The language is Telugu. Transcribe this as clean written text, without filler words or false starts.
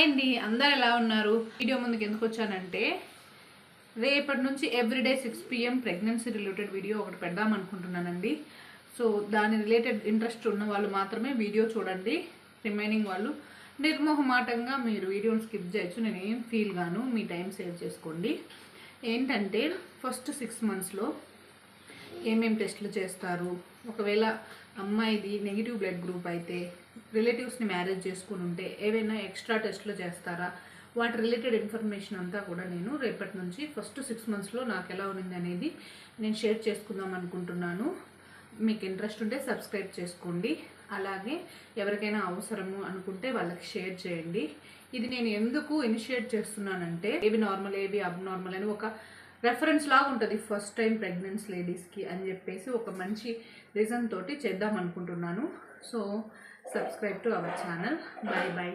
హాయ్ అండి, అందరు ఎలా ఉన్నారు? వీడియో ముందుకు ఎందుకు వచ్చానంటే రేపటి నుంచి everyday 6 PM pregnancy related video ఒకటి పెడదాం అనుకుంటున్నానండి. సో దాని రిలేటెడ్ ఇంట్రెస్ట్ ఉన్న వాళ్ళు మాత్రమే వీడియో చూడండి. రిమైనింగ్ వాళ్ళు నిర్మోహమాటంగా మీరు వీడియోని స్కిప్ చేయొచ్చు. నేను ఏం ఫీల్ గాను, మీ టైం సేవ్ చేసుకోండి. ఏంటంటే ఫస్ట్ 6 monthsలో ఏమేమి టెస్టులు చేస్తారు, ఒకవేళ అమ్మాయిది నెగిటివ్ బ్లడ్ గ్రూప్ అయితే రిలేటివ్స్ని మ్యారేజ్ చేసుకుని ఉంటే ఏవైనా ఎక్స్ట్రా టెస్టులు చేస్తారా, వాటి రిలేటెడ్ ఇన్ఫర్మేషన్ అంతా కూడా నేను రేపటి నుంచి ఫస్ట్ 6 monthsలో నాకు ఎలా ఉంది అనేది నేను షేర్ చేసుకుందాం అనుకుంటున్నాను. మీకు ఇంట్రెస్ట్ ఉంటే సబ్స్క్రైబ్ చేసుకోండి. అలాగే ఎవరికైనా అవసరము అనుకుంటే వాళ్ళకి షేర్ చేయండి. ఇది నేను ఎందుకు ఇనిషియేట్ చేస్తున్నానంటే ఏవి నార్మల్ ఏవి అబ్నార్మల్ అని ఒక రెఫరెన్స్ లాగా ఉంటుంది ఫస్ట్ టైం ప్రెగ్నెన్సీ లేడీస్కి అని చెప్పేసి ఒక మంచి రీజన్ తోటి చేద్దాం అనుకుంటున్నాను. So subscribe to our channel. Bye bye.